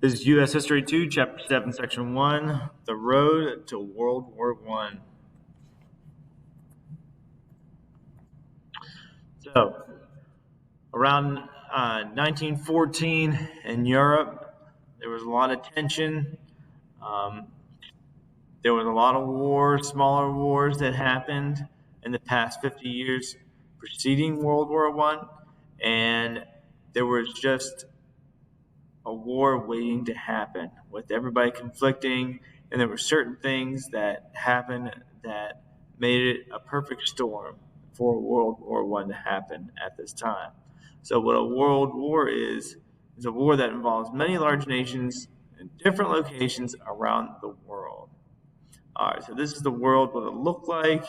This is U.S. History 2, Chapter 7, Section 1, The Road to World War I. So, around 1914 in Europe, there was a lot of tension. There was a lot of wars, smaller wars that happened in the past 50 years preceding World War I, and there was just a war waiting to happen with everybody conflicting, and there were certain things that happened that made it a perfect storm for World War I to happen at this time. So what a world war is a war that involves many large nations in different locations around the world. All right, so this is the world what it looked like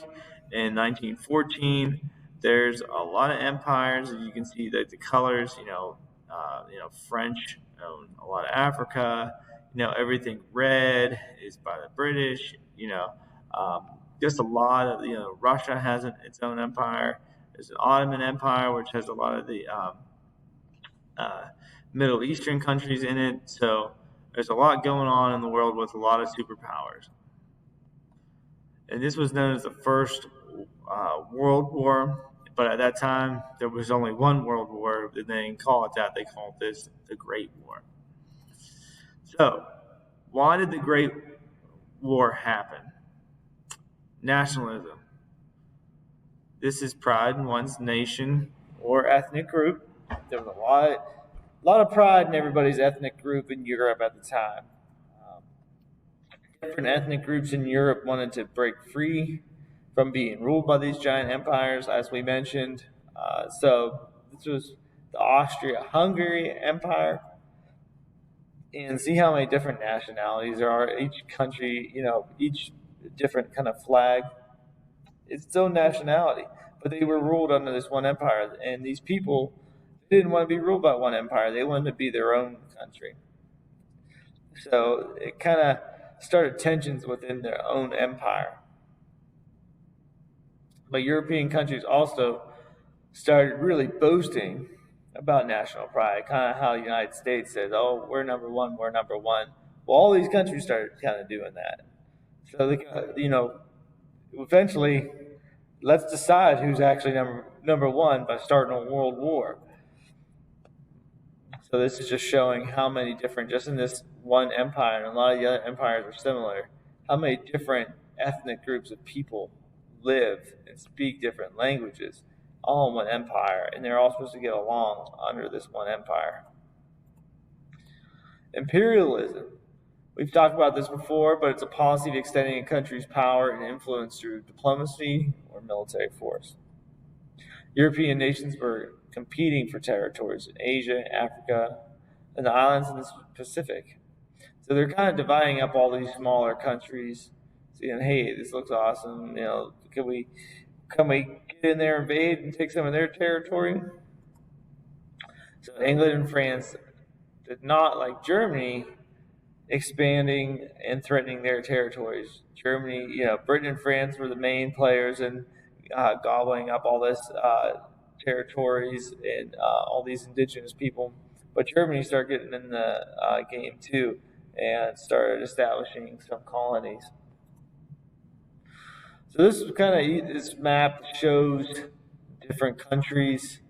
in 1914. There's a lot of empires, as you can see that the colors, French own a lot of Africa. Everything red is by the British. Just a lot of Russia has its own empire. There's an Ottoman Empire, which has a lot of the Middle Eastern countries in it. So there's a lot going on in the world with a lot of superpowers. And this was known as the First World War. But at that time, there was only one World War. They didn't call it that. They called this the Great War. So, why did the Great War happen? Nationalism. This is pride in one's nation or ethnic group. There was a lot of pride in everybody's ethnic group in Europe at the time. Different ethnic groups in Europe wanted to break free from being ruled by these giant empires, as we mentioned. So this was the Austria-Hungary Empire. And see how many different nationalities there are. Each country, each different kind of flag, it's its own nationality. But they were ruled under this one empire. And these people didn't want to be ruled by one empire. They wanted to be their own country. So it kind of started tensions within their own empire. But European countries also started really boasting about national pride, kind of how the United States says, oh, we're number one, we're number one. Well, all these countries started kind of doing that. So, eventually, let's decide who's actually number one by starting a world war. So this is just showing how many different, just in this one empire, and a lot of the other empires are similar, how many different ethnic groups of people live and speak different languages, all in one empire, and they're all supposed to get along under this one empire. Imperialism. We've talked about this before, but it's a policy of extending a country's power and influence through diplomacy or military force. European nations were competing for territories in Asia, Africa, and the islands in the Pacific. So they're kind of dividing up all these smaller countries, saying, hey, this looks awesome. Can we get in there, invade, and take some of their territory? So England and France did not like Germany expanding and threatening their territories. Germany, Britain and France were the main players in gobbling up all this territories and all these indigenous people. But Germany started getting in the game too and started establishing some colonies. So this map shows different countries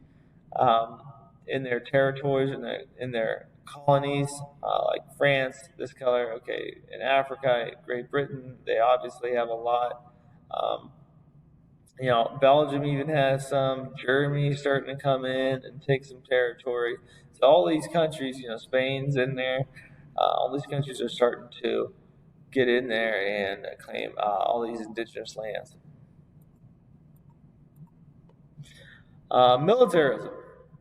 in their territories, in their colonies, like France, this color. Okay, in Africa, Great Britain, they obviously have a lot. Belgium even has some. Germany starting to come in and take some territory. So all these countries, Spain's in there. All these countries are starting to get in there and claim all these indigenous lands. Militarism,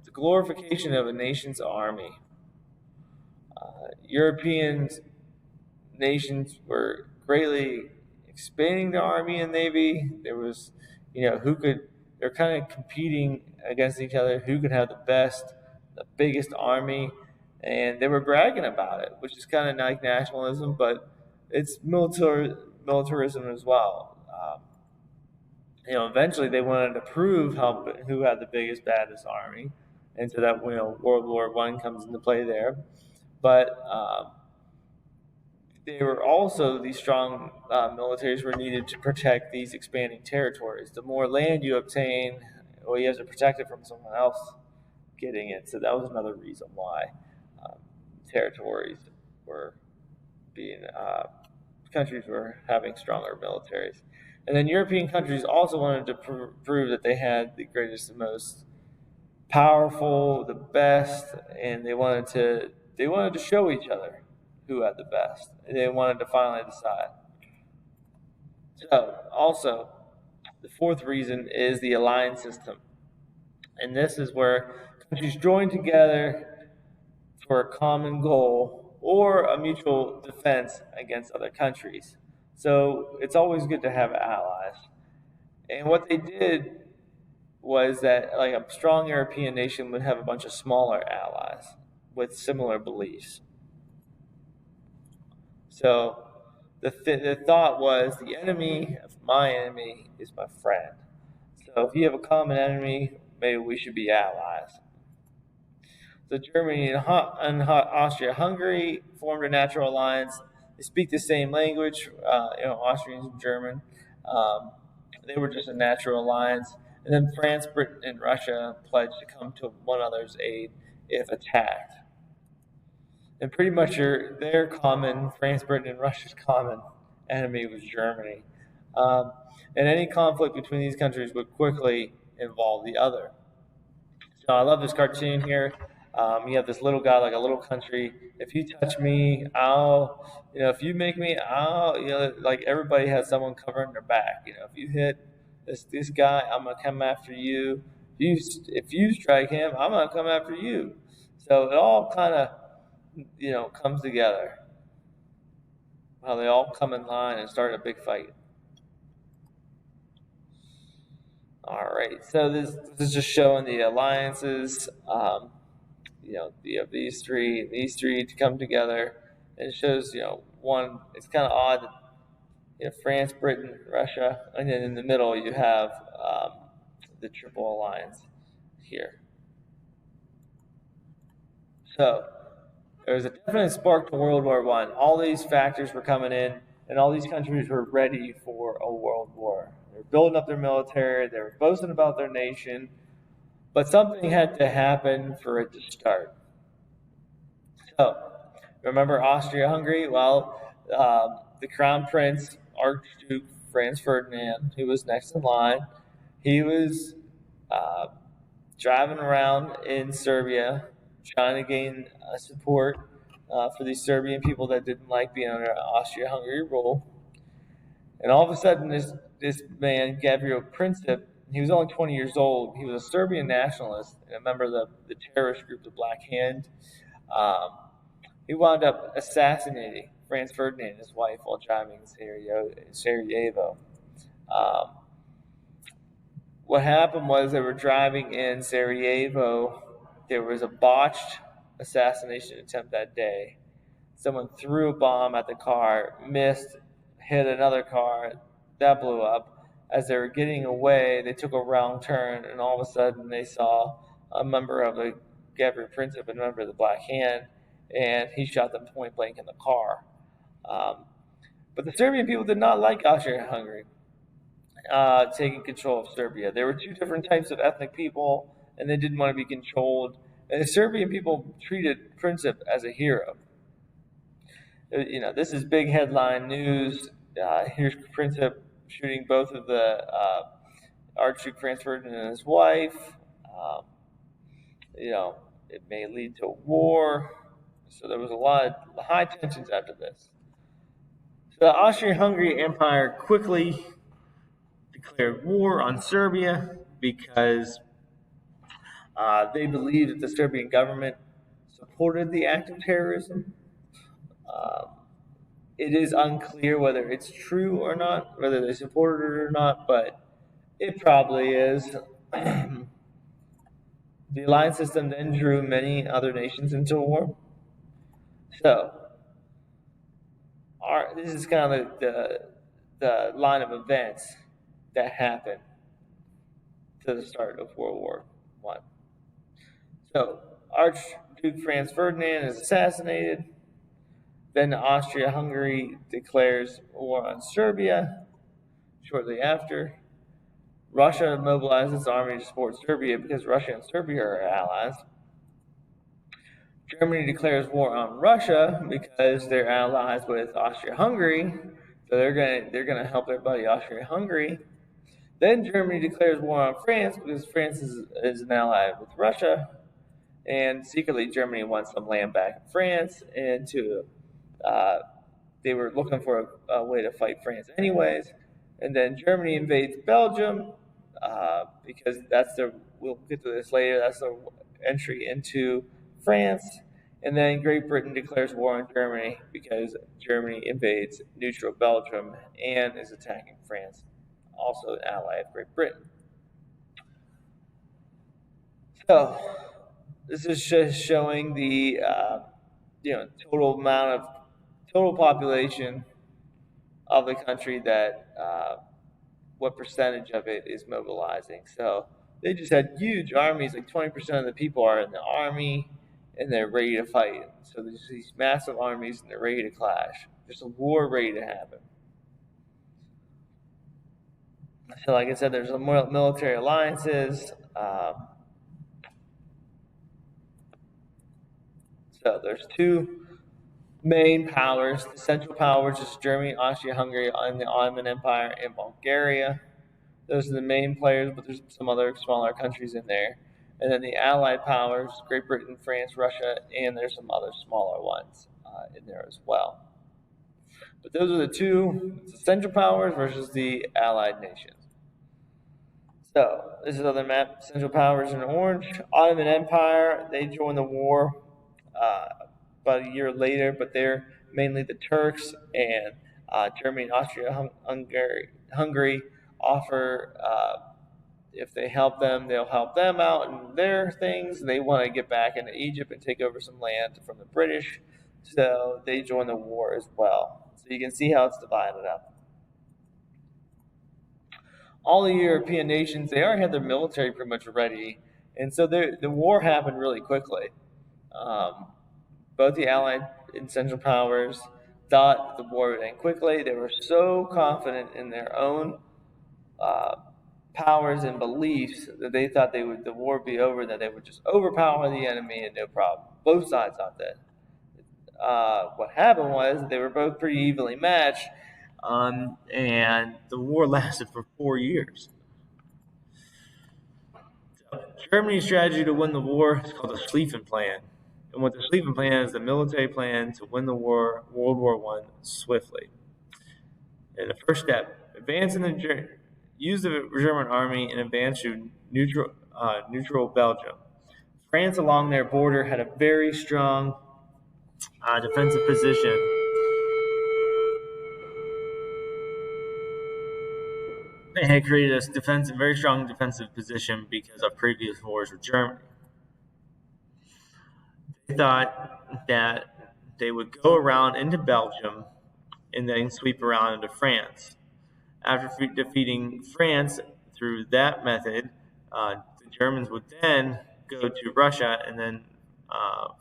the glorification of a nation's army. European nations were greatly expanding the army and navy. There was, they're kind of competing against each other, who could have the biggest army, and they were bragging about it, which is kind of like nationalism, but it's militarism as well. Eventually they wanted to prove who had the biggest, baddest army, and so that World War I comes into play there. but they were also these strong militaries were needed to protect these expanding territories. The more land you obtain, well, you have to protect it from someone else getting it. So that was another reason why um, territories were being countries were having stronger militaries. And then European countries also wanted to prove that they had the greatest, the most powerful, the best, and they wanted to show each other who had the best. And they wanted to finally decide. So, also, the fourth reason is the alliance system. And this is where countries join together for a common goal or a mutual defense against other countries. So it's always good to have allies. And what they did was that, like a strong European nation would have a bunch of smaller allies with similar beliefs. So the thought was the enemy of my enemy is my friend. So if you have a common enemy, maybe we should be allies. So Germany and Austria-Hungary formed a natural alliance. They speak the same language, Austrians and German. They were just a natural alliance. And then France, Britain, and Russia pledged to come to one another's aid if attacked. And pretty much their common, France, Britain, and Russia's common enemy was Germany. And any conflict between these countries would quickly involve the other. So I love this cartoon here. You have this little guy, like a little country. If you touch me, if you make me, like everybody has someone covering their back. If you hit this guy, I'm gonna come after you. If you strike him, I'm gonna come after you. So it all kind of, comes together. How they all come in line and start a big fight. All right, so this is just showing the alliances. You have these three to come together. And it shows, one. It's kind of odd that France, Britain, Russia, and then in the middle you have the Triple Alliance here. So there was a definite spark to World War I. All these factors were coming in, and all these countries were ready for a world war. They were building up their military. They were boasting about their nation. But something had to happen for it to start. So, remember Austria-Hungary? Well, the Crown Prince, Archduke Franz Ferdinand, who was next in line, he was driving around in Serbia, trying to gain support for these Serbian people that didn't like being under Austria-Hungary rule. And all of a sudden, this man, Gavrilo Princip, he was only 20 years old. He was a Serbian nationalist and a member of the terrorist group, the Black Hand. He wound up assassinating Franz Ferdinand and his wife while driving in Sarajevo. What happened was they were driving in Sarajevo. There was a botched assassination attempt that day. Someone threw a bomb at the car, missed, hit another car, that blew up. As they were getting away, they took a wrong turn, and all of a sudden they saw a member of the Gavrilo Princip, a member of the Black Hand, and he shot them point blank in the car. But the Serbian people did not like Austria-Hungary taking control of Serbia. There were two different types of ethnic people, and they didn't want to be controlled. And the Serbian people treated Princip as a hero. This is big headline news. Here's Princip shooting both of the Archduke Franz Ferdinand and his wife. It may lead to war. So there was a lot of high tensions after this. So the Austria-Hungary Empire quickly declared war on Serbia because they believed that the Serbian government supported the act of terrorism. It is unclear whether it's true or not, whether they supported it or not, but it probably is. The alliance system then drew many other nations into war. So, this is kind of the line of events that happened to the start of World War I. So, Archduke Archduke Franz Ferdinand is assassinated. Then Austria-Hungary declares war on Serbia shortly after. Russia mobilizes its army to support Serbia because Russia and Serbia are allies. Germany declares war on Russia because they're allies with Austria-Hungary, so they're gonna help their buddy Austria-Hungary. Then Germany declares war on France because France is an ally with Russia, and secretly Germany wants some land back in France, and they were looking for a way to fight France anyways. And then Germany invades Belgium because we'll get to this later, that's their entry into France. And then Great Britain declares war on Germany because Germany invades neutral Belgium and is attacking France, also an ally of Great Britain. So this is just showing the total population of the country, that what percentage of it is mobilizing. So they just had huge armies, like 20% of the people are in the army and they're ready to fight. So there's these massive armies and they're ready to clash. There's a war ready to happen. So like I said, there's military alliances. So there's two main powers: the Central Power, which is Germany, Austria-Hungary, and the Ottoman Empire, and Bulgaria. Those are the main players, but there's some other smaller countries in there. And then the Allied powers: Great Britain, France, Russia, and there's some other smaller ones in there as well. But those are the two: the Central Powers versus the Allied nations. So this is another map. Central Powers in orange. Ottoman Empire, they joined the war about a year later, but they're mainly the Turks, and Germany and Austria-Hungary offer, if they help them, they'll help them out in their things. They want to get back into Egypt and take over some land from the British, so they join the war as well. So you can see how it's divided up. All the European nations, they already had their military pretty much ready, and so the war happened really quickly. Both the Allied and Central Powers thought the war would end quickly. They were so confident in their own powers and beliefs that they thought the war would be over, that they would just overpower the enemy and no problem. Both sides thought that. What happened was they were both pretty evenly matched, and the war lasted for 4 years. So, Germany's strategy to win the war is called the Schlieffen Plan. And what the Schlieffen Plan is, the military plan to win the war, World War I, swiftly. And the first step: use the German army and advance to neutral Belgium. France along their border had a very strong defensive position. They had created a very strong defensive position because of previous wars with Germany. They thought that they would go around into Belgium and then sweep around into France. After defeating France through that method, the Germans would then go to Russia, and then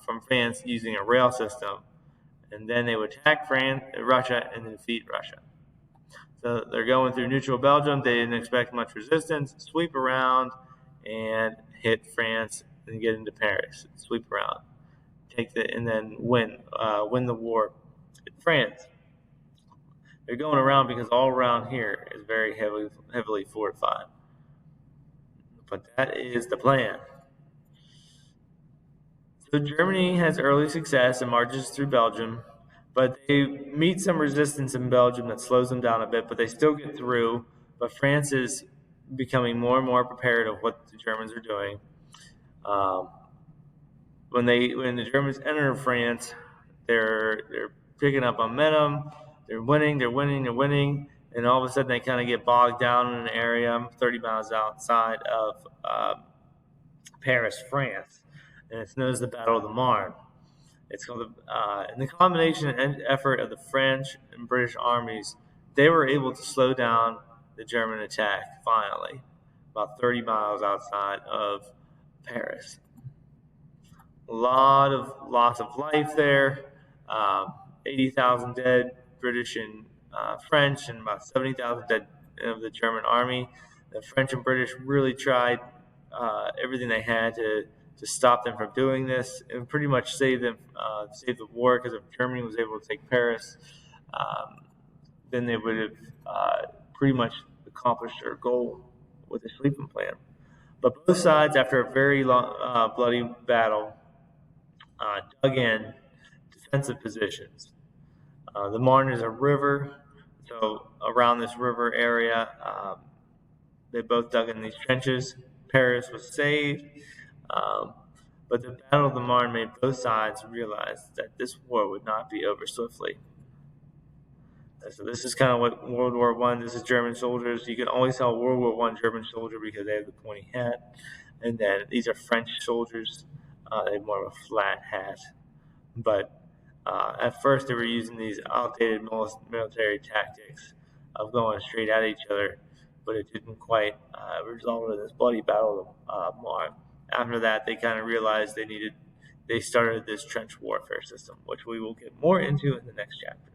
from France using a rail system, and then they would attack Russia and then defeat Russia. So they're going through neutral Belgium. They didn't expect much resistance. Sweep around and hit France and get into Paris. Sweep around, and then win the war in France. They're going around because all around here is very heavily fortified. But that is the plan. So Germany has early success and marches through Belgium, but they meet some resistance in Belgium that slows them down a bit, but they still get through. But France is becoming more and more prepared of what the Germans are doing. When the Germans enter France, they're picking up momentum. They're winning, and all of a sudden they kind of get bogged down in an area 30 miles outside of Paris, France, and it's known as the Battle of the Marne. It's called and the combination and effort of the French and British armies, they were able to slow down the German attack finally, about 30 miles outside of Paris. A lot of loss of life there. 80,000 dead British and French, and about 70,000 dead of the German army. The French and British really tried everything they had to stop them from doing this and pretty much save the war, because if Germany was able to take Paris, then they would have pretty much accomplished their goal with the sleeping plan. But both sides, after a very long, bloody battle, dug in defensive positions. The Marne is a river, so around this river area, they both dug in these trenches. Paris was saved, um, but the Battle of the Marne made both sides realize that this war would not be over swiftly. So this is kind of what World War One. This is German soldiers. You can always tell World War One German soldier because they have the pointy hat, and then these are French soldiers. They have more of a flat hat. But at first, they were using these outdated military tactics of going straight at each other, but it didn't quite result in this bloody battle of Marne. After that, they kind of realized they started this trench warfare system, which we will get more into in the next chapter.